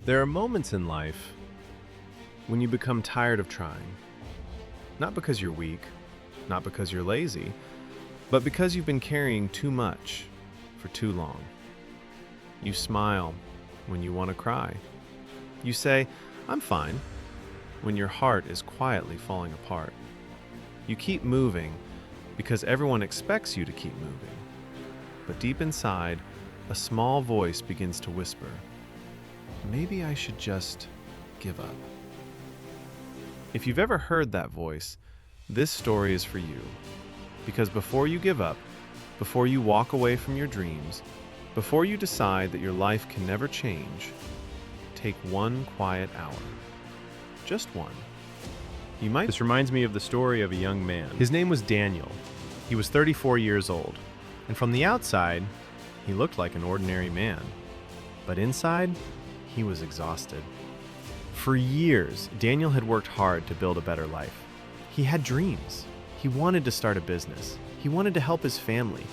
There are moments in life when you become tired of trying. Not because you're weak, not because you're lazy, but because you've been carrying too much for too long. You smile when you want to cry. You say, "I'm fine," when your heart is quietly falling apart. You keep moving because everyone expects you to keep moving. But deep inside, a small voice begins to whisper, "Maybe I should just give up." If you've ever heard that voice, this story is for you. Because before you give up, before you walk away from your dreams, before you decide that your life can never change, take one quiet hour. Just one. This reminds me of the story of a young man. His name was Daniel. He was 34 years old, and from the outside, he looked like an ordinary man. But inside, he was exhausted. For years, Daniel had worked hard to build a better life. He had dreams. He wanted to start a business. He wanted to help his family.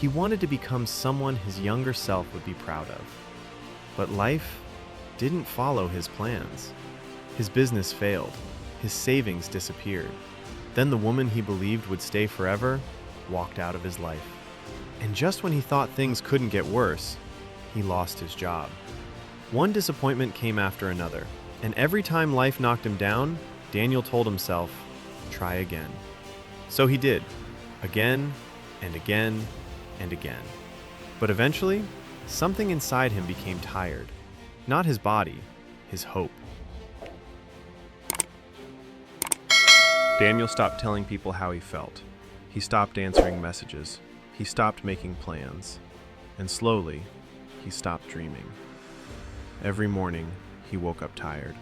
He wanted to become someone his younger self would be proud of. But life didn't follow his plans. His business failed. His savings disappeared. Then the woman he believed would stay forever walked out of his life. And just when he thought things couldn't get worse, he lost his job. One disappointment came after another, and every time life knocked him down, Daniel told himself, "Try again." So he did, again and again and again. But eventually, something inside him became tired. Not his body, his hope. Daniel stopped telling people how he felt. He stopped answering messages. He stopped making plans. And slowly, he stopped dreaming. Every morning, he woke up tired.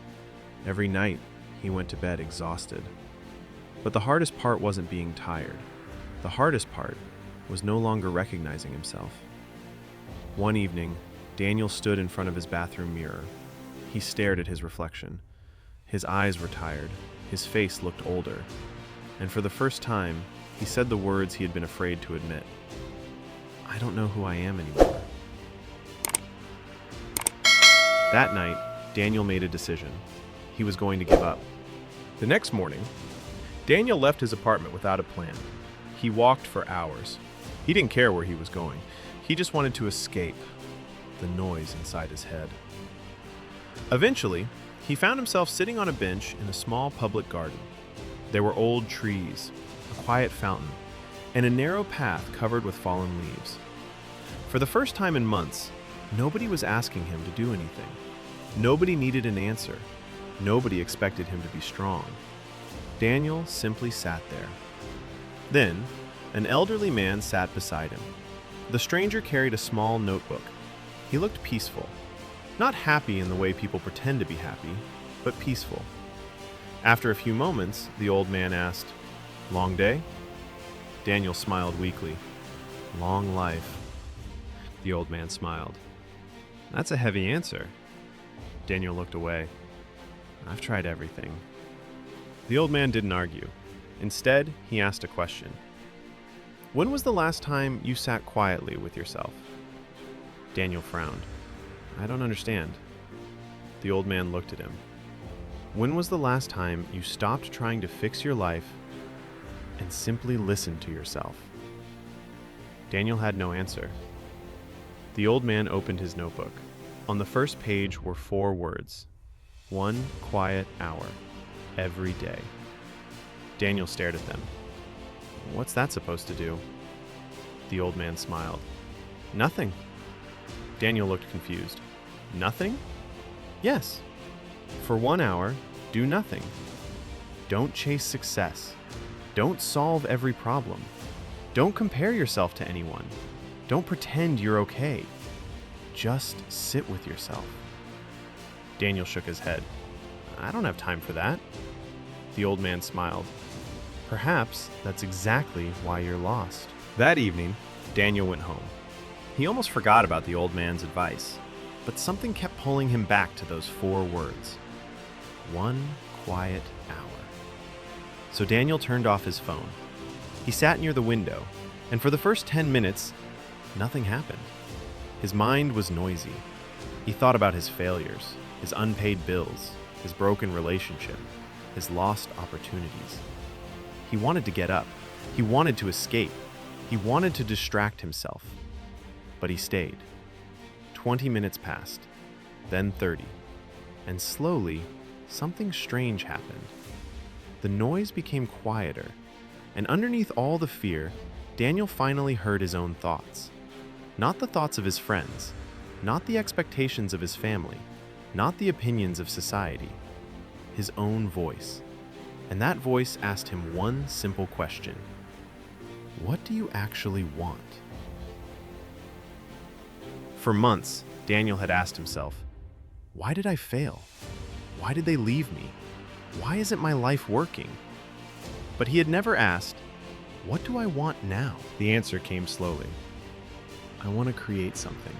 Every night, he went to bed exhausted. But the hardest part wasn't being tired. The hardest part was no longer recognizing himself. One evening, Daniel stood in front of his bathroom mirror. He stared at his reflection. His eyes were tired. His face looked older. And for the first time, he said the words he had been afraid to admit. "I don't know who I am anymore." That night, Daniel made a decision. He was going to give up. The next morning, Daniel left his apartment without a plan. He walked for hours. He didn't care where he was going. He just wanted to escape the noise inside his head. Eventually, he found himself sitting on a bench in a small public garden. There were old trees, a quiet fountain, and a narrow path covered with fallen leaves. For the first time in months, nobody was asking him to do anything. Nobody needed an answer. Nobody expected him to be strong. Daniel simply sat there. Then, an elderly man sat beside him. The stranger carried a small notebook. He looked peaceful. Not happy in the way people pretend to be happy, but peaceful. After a few moments, the old man asked, "Long day?" Daniel smiled weakly. "Long life." The old man smiled. "That's a heavy answer." Daniel looked away. "I've tried everything." The old man didn't argue. Instead, he asked a question. "When was the last time you sat quietly with yourself?" Daniel frowned. "I don't understand." The old man looked at him. "When was the last time you stopped trying to fix your life and simply listened to yourself?" Daniel had no answer. The old man opened his notebook. On the first page were 4 words. 1 quiet hour. Every day. Daniel stared at them. "What's that supposed to do?" The old man smiled. "Nothing." Daniel looked confused. "Nothing?" "Yes. For 1 hour, do nothing. Don't chase success. Don't solve every problem. Don't compare yourself to anyone. Don't pretend you're okay. Just sit with yourself." Daniel shook his head. "I don't have time for that." The old man smiled. "Perhaps that's exactly why you're lost." That evening, Daniel went home. He almost forgot about the old man's advice, but something kept pulling him back to those 4 words. 1 quiet hour. So Daniel turned off his phone. He sat near the window, and for the first 10 minutes, nothing happened. His mind was noisy. He thought about his failures, his unpaid bills, his broken relationship, his lost opportunities. He wanted to get up. He wanted to escape. He wanted to distract himself. But he stayed. 20 minutes passed, then 30, and slowly, something strange happened. The noise became quieter, and underneath all the fear, Daniel finally heard his own thoughts. Not the thoughts of his friends, not the expectations of his family, not the opinions of society. His own voice. And that voice asked him one simple question. What do you actually want? For months, Daniel had asked himself, why did I fail? Why did they leave me? Why isn't my life working? But he had never asked, what do I want now? The answer came slowly. I want to create something.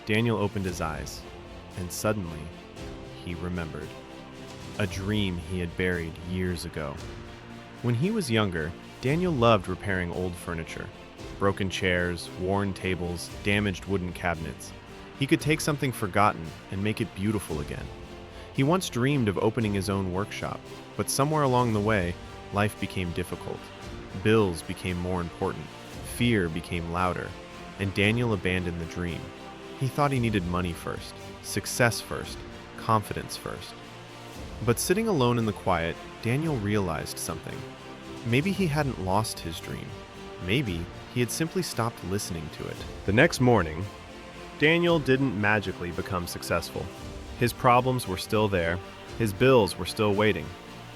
Daniel opened his eyes, and suddenly, he remembered. A dream he had buried years ago. When he was younger, Daniel loved repairing old furniture. Broken chairs, worn tables, damaged wooden cabinets. He could take something forgotten and make it beautiful again. He once dreamed of opening his own workshop, but somewhere along the way, life became difficult. Bills became more important, fear became louder, and Daniel abandoned the dream. He thought he needed money first, success first, confidence first. But sitting alone in the quiet, Daniel realized something. Maybe he hadn't lost his dream. Maybe he had simply stopped listening to it. The next morning, Daniel didn't magically become successful. His problems were still there, his bills were still waiting,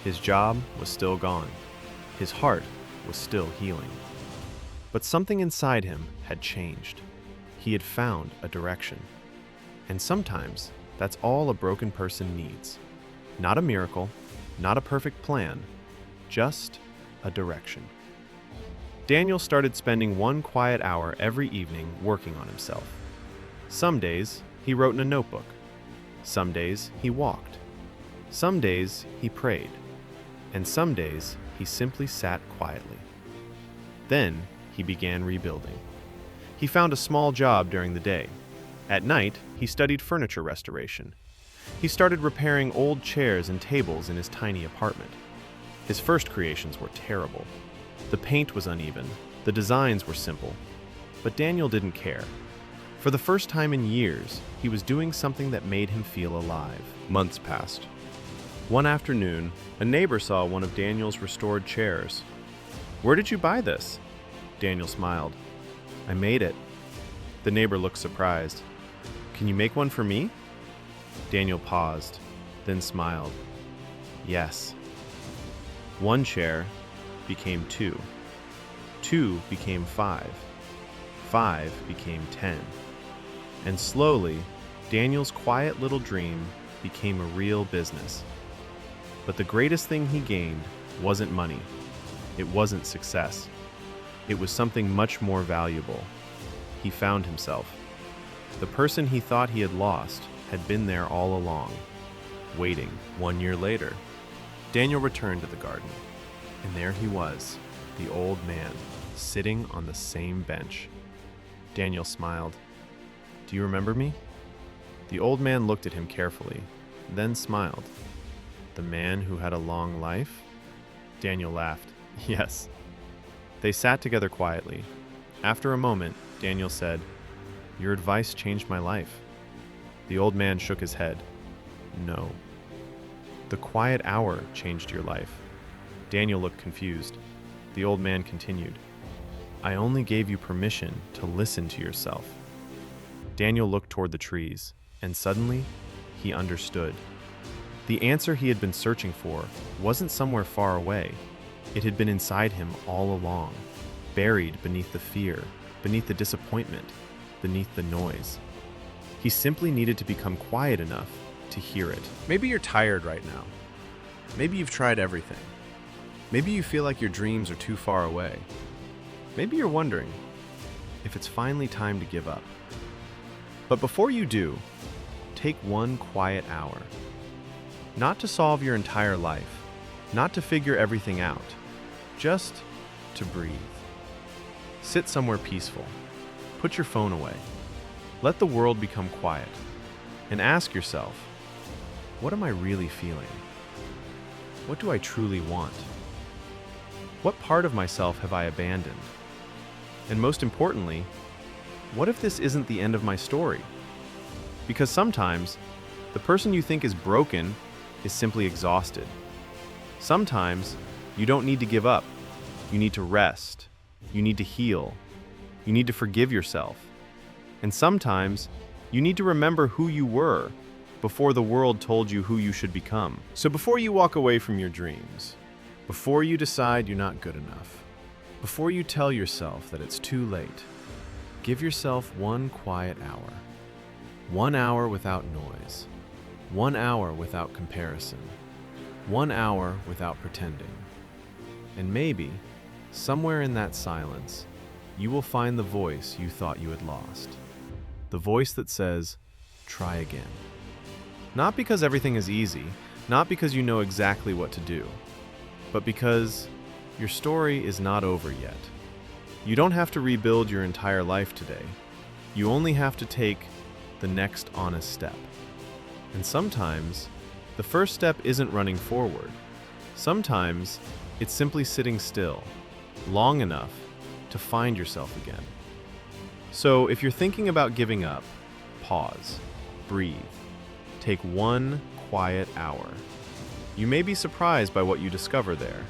his job was still gone, his heart was still healing. But something inside him had changed. He had found a direction. And sometimes, that's all a broken person needs. Not a miracle, not a perfect plan, just a direction. Daniel started spending one quiet hour every evening working on himself. Some days, he wrote in a notebook. Some days, he walked. Some days, he prayed. And some days, he simply sat quietly. Then, he began rebuilding. He found a small job during the day. At night, he studied furniture restoration. He started repairing old chairs and tables in his tiny apartment. His first creations were terrible. The paint was uneven, the designs were simple. But Daniel didn't care. For the first time in years, he was doing something that made him feel alive. Months passed. One afternoon, a neighbor saw one of Daniel's restored chairs. "Where did you buy this?" Daniel smiled. "I made it." The neighbor looked surprised. "Can you make one for me?" Daniel paused, then smiled. "Yes." One chair became 2. 2 became 5. 5 became 10. And slowly, Daniel's quiet little dream became a real business. But the greatest thing he gained wasn't money. It wasn't success. It was something much more valuable. He found himself. The person he thought he had lost had been there all along, waiting. 1 year later, Daniel returned to the garden, and there he was, the old man, sitting on the same bench. Daniel smiled. "Do you remember me?" The old man looked at him carefully, then smiled. "The man who had a long life?" Daniel laughed. "Yes." They sat together quietly. After a moment, Daniel said, "Your advice changed my life." The old man shook his head. "No." "The quiet hour changed your life." Daniel looked confused. The old man continued, "I only gave you permission to listen to yourself." Daniel looked toward the trees, and suddenly, he understood. The answer he had been searching for wasn't somewhere far away. It had been inside him all along, buried beneath the fear, beneath the disappointment, beneath the noise. He simply needed to become quiet enough to hear it. Maybe you're tired right now. Maybe you've tried everything. Maybe you feel like your dreams are too far away. Maybe you're wondering if it's finally time to give up. But before you do, take one quiet hour. Not to solve your entire life, not to figure everything out, just to breathe. Sit somewhere peaceful. Put your phone away. Let the world become quiet. And ask yourself, What am I really feeling? What do I truly want? What part of myself have I abandoned? And most importantly, what if this isn't the end of my story? Because sometimes, the person you think is broken is simply exhausted. Sometimes, you don't need to give up. You need to rest. You need to heal. You need to forgive yourself. And sometimes, you need to remember who you were before the world told you who you should become. So before you walk away from your dreams, before you decide you're not good enough, before you tell yourself that it's too late, give yourself one quiet hour. 1 hour without noise. 1 hour without comparison. 1 hour without pretending. And maybe, somewhere in that silence, you will find the voice you thought you had lost. The voice that says, try again. Not because everything is easy, not because you know exactly what to do, but because your story is not over yet. You don't have to rebuild your entire life today. You only have to take the next honest step. And sometimes, the first step isn't running forward. Sometimes, it's simply sitting still, long enough to find yourself again. So if you're thinking about giving up, pause, breathe, take 1 quiet hour. You may be surprised by what you discover there,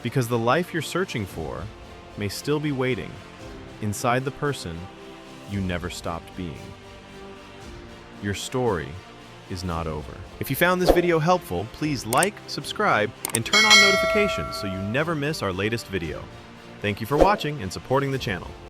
because the life you're searching for may still be waiting inside the person you never stopped being. Your story is not over. If you found this video helpful, please like, subscribe, and turn on notifications so you never miss our latest video. Thank you for watching and supporting the channel.